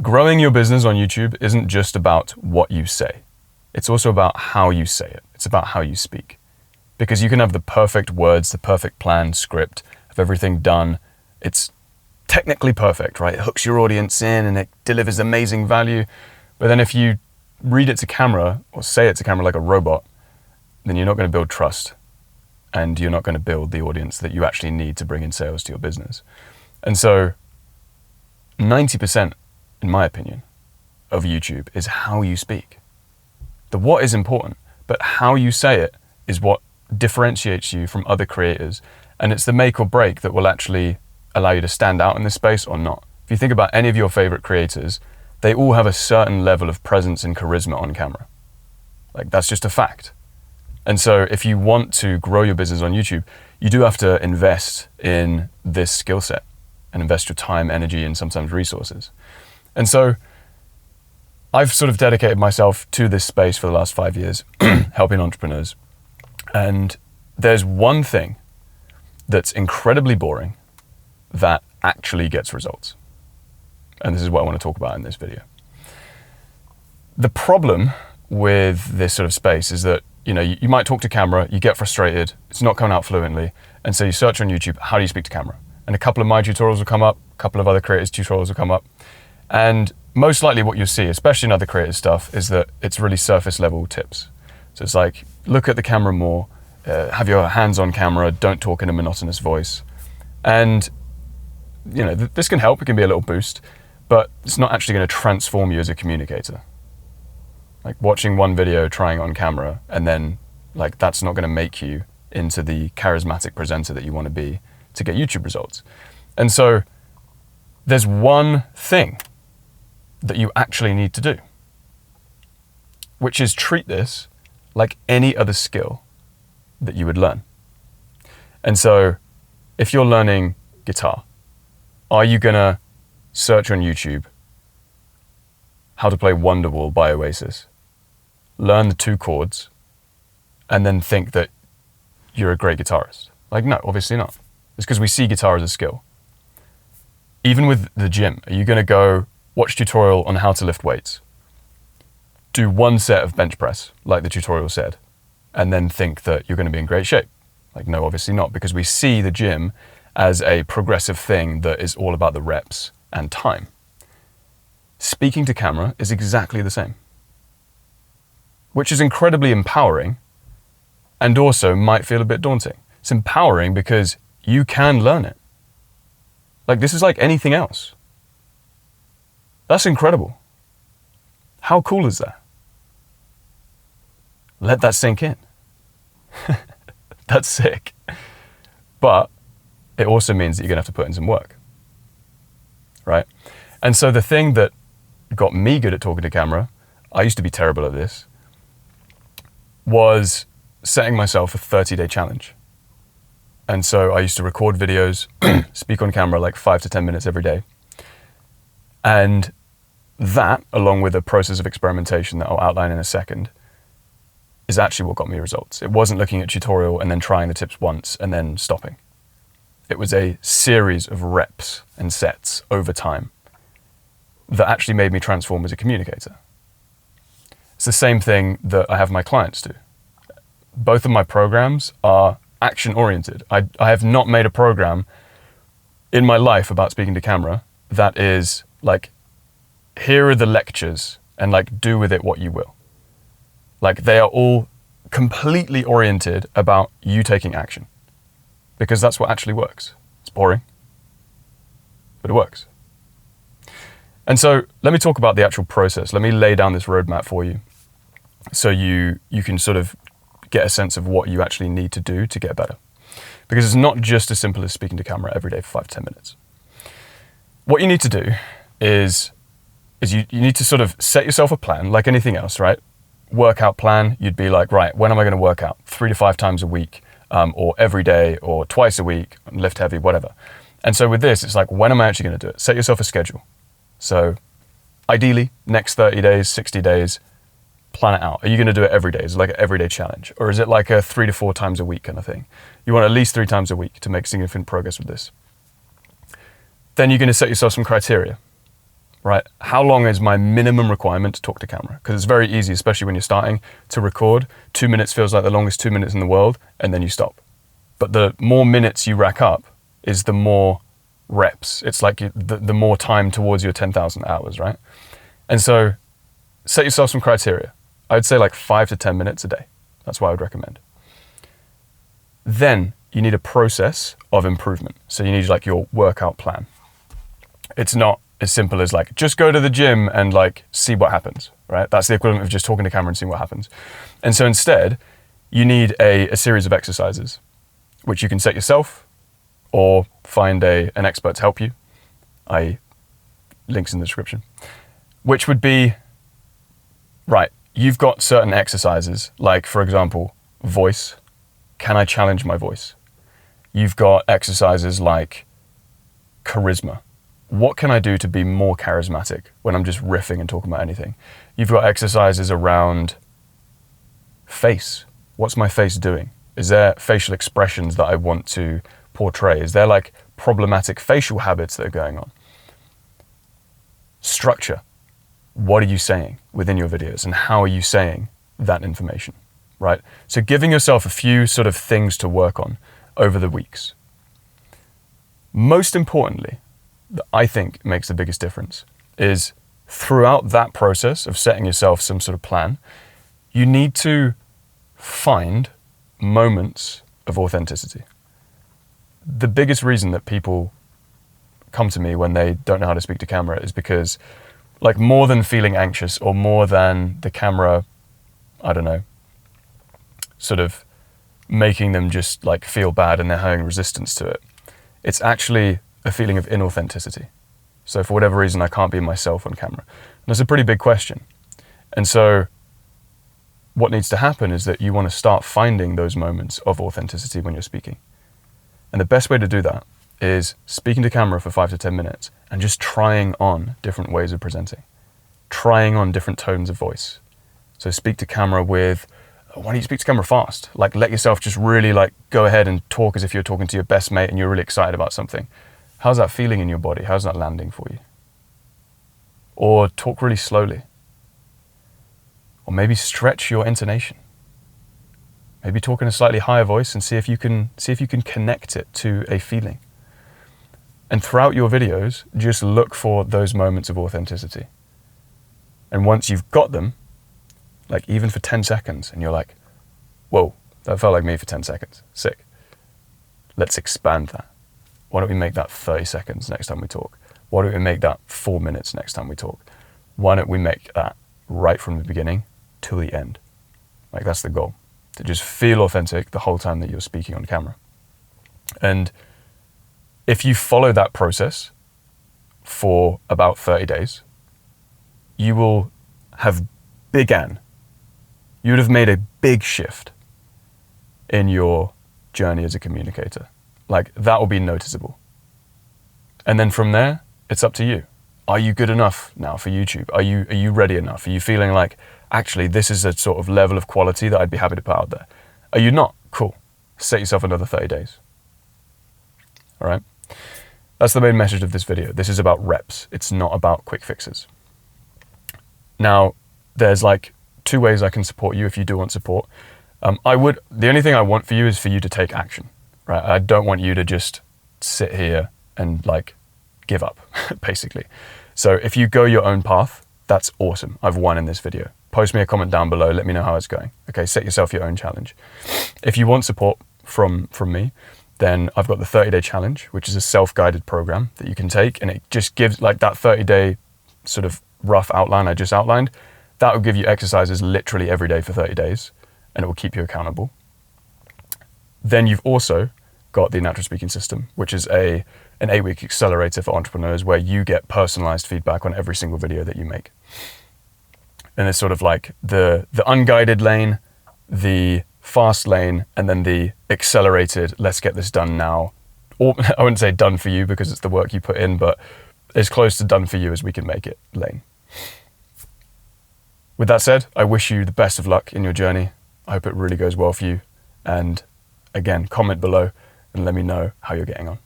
growing your business on YouTube isn't just about what you say. It's also about how you say it. It's about how you speak. Because you can have the perfect words, the perfect plan, script, have everything done. It's technically perfect, right? It hooks your audience in and it delivers amazing value. But then if you read it to camera or say it to camera like a robot, then you're not going to build trust and you're not going to build the audience that you actually need to bring in sales to your business. And so 90%, in my opinion, of YouTube is how you speak. The what is important, but how you say it is what differentiates you from other creators. And it's the make or break that will actually allow you to stand out in this space or not. If you think about any of your favorite creators, they all have a certain level of presence and charisma on camera. Like, that's just a fact. And so if you want to grow your business on YouTube, you do have to invest in this skill set and invest your time, energy, and sometimes resources. And so I've sort of dedicated myself to this space for the last 5 years, helping entrepreneurs. And there's one thing that's incredibly boring that actually gets results. And this is what I want to talk about in this video. The problem with this sort of space is that, you might talk to camera, you get frustrated, it's not coming out fluently. And so you search on YouTube, how do you speak to camera? And a couple of my tutorials will come up, a couple of other creators' tutorials will come up. And most likely what you'll see, especially in other creators' stuff, is that it's really surface level tips. So it's like, look at the camera more, have your hands on camera, don't talk in a monotonous voice. And this can help, it can be a little boost, but it's not actually going to transform you as a communicator. Like watching one video, trying it on camera, and then that's not going to make you into the charismatic presenter that you want to be to get YouTube results. And so there's one thing that you actually need to do, which is treat this like any other skill that you would learn. And so if you're learning guitar, are you going to search on YouTube how to play Wonderwall by Oasis, learn the 2 chords, and then think that you're a great guitarist? No, obviously not. It's because we see guitar as a skill. Even with the gym, are you going to go watch tutorial on how to lift weights, do 1 set of bench press, like the tutorial said, and then think that you're going to be in great shape? No, obviously not, because we see the gym as a progressive thing that is all about the reps and time. Speaking to camera is exactly the same, which is incredibly empowering and also might feel a bit daunting. It's empowering because you can learn it. This is like anything else. That's incredible. How cool is that? Let that sink in. That's sick. But it also means that you're going to have to put in some work, right? And so the thing that got me good at talking to camera, I used to be terrible at this, was setting myself a 30-day challenge. And so I used to record videos, speak on camera 5 to 10 minutes every day. And that, along with a process of experimentation that I'll outline in a second, is actually what got me results. It wasn't looking at tutorial and then trying the tips once and then stopping. It was a series of reps and sets over time that actually made me transform as a communicator. It's the same thing that I have my clients do. Both of my programs are action-oriented. I have not made a program in my life about speaking to camera that is here are the lectures and do with it what you will. They are all completely oriented about you taking action, because that's what actually works. It's boring, but it works. And so let me talk about the actual process. Let me lay down this roadmap for you so you can sort of get a sense of what you actually need to do to get better. Because it's not just as simple as speaking to camera every day for 5 to 10 minutes. What you need to do is you need to sort of set yourself a plan like anything else, right? Workout plan, you'd be like, right, when am I going to work out? 3 to 5 times a week, or every day, or twice a week, lift heavy, whatever. And so with this, it's when am I actually going to do it? Set yourself a schedule. So ideally, next 30 days, 60 days, plan it out. Are you going to do it every day? Is it like an everyday challenge? Or is it like a 3 to 4 times a week kind of thing? You want at least 3 times a week to make significant progress with this. Then you're going to set yourself some criteria. right? How long is my minimum requirement to talk to camera? Because it's very easy, especially when you're starting to record. 2 minutes feels like the longest 2 minutes in the world, and then you stop. But the more minutes you rack up is the more reps. It's like the more time towards your 10,000 hours, right? And so set yourself some criteria. I'd say like 5 to 10 minutes a day. That's what I would recommend. Then you need a process of improvement. So you need like your workout plan. It's not as simple as like, just go to the gym and like see what happens, right? That's the equivalent of just talking to camera and seeing what happens. And so instead, you need a series of exercises, which you can set yourself or find an expert to help you, i.e. links in the description, which would be, right, you've got certain exercises, like for example, voice. Can I challenge my voice? You've got exercises like charisma. What can I do to be more charismatic when I'm just riffing and talking about anything? You've got exercises around face. What's my face doing? Is there facial expressions that I want to portray? Is there like problematic facial habits that are going on? Structure. What are you saying within your videos and how are you saying that information, right? So giving yourself a few sort of things to work on over the weeks. Most importantly, that I think makes the biggest difference is throughout that process of setting yourself some sort of plan, you need to find moments of authenticity. The biggest reason that people come to me when they don't know how to speak to camera is because, like, more than feeling anxious or more than the camera, I don't know, sort of making them just like feel bad and they're having resistance to it, it's actually a feeling of inauthenticity. So for whatever reason, I can't be myself on camera. And that's a pretty big question. And so what needs to happen is that you want to start finding those moments of authenticity when you're speaking. And the best way to do that is speaking to camera for 5 to 10 minutes and just trying on different ways of presenting, trying on different tones of voice. So speak to camera with, why don't you speak to camera fast? Like, let yourself just really like go ahead and talk as if you're talking to your best mate and you're really excited about something. How's that feeling in your body? How's that landing for you? Or talk really slowly. Or maybe stretch your intonation. Maybe talk in a slightly higher voice and see if you can connect it to a feeling. And throughout your videos, just look for those moments of authenticity. And once you've got them, like even for 10 seconds, and you're like, whoa, that felt like me for 10 seconds. Sick. Let's expand that. Why don't we make that 30 seconds next time we talk? Why don't we make that 4 minutes next time we talk? Why don't we make that right from the beginning till the end? Like, that's the goal, to just feel authentic the whole time that you're speaking on camera. And if you follow that process for about 30 days, you will have you would have made a big shift in your journey as a communicator. Like, that will be noticeable. And then from there, it's up to you. Are you good enough now for YouTube? Are you ready enough? Are you feeling like, actually, this is a sort of level of quality that I'd be happy to put out there? Are you not? Cool. Set yourself another 30 days. All right? That's the main message of this video. This is about reps. It's not about quick fixes. Now, there's like 2 ways I can support you if you do want support. The only thing I want for you is for you to take action, right? I don't want you to just sit here and like give up, basically. So if you go your own path, that's awesome. I've won in this video. Post me a comment down below. Let me know how it's going. Okay, set yourself your own challenge. If you want support from me, then I've got the 30-day challenge, which is a self-guided program that you can take. And it just gives like that 30-day sort of rough outline I just outlined. That will give you exercises literally every day for 30 days, and it will keep you accountable. Then you've also got the Natural Speaking System, which is an 8-week accelerator for entrepreneurs where you get personalized feedback on every single video that you make. And it's sort of like the unguided lane, the fast lane, and then the accelerated, let's get this done now. Or I wouldn't say done for you because it's the work you put in, but as close to done for you as we can make it lane. With that said, I wish you the best of luck in your journey. I hope it really goes well for you. And again, comment below and let me know how you're getting on.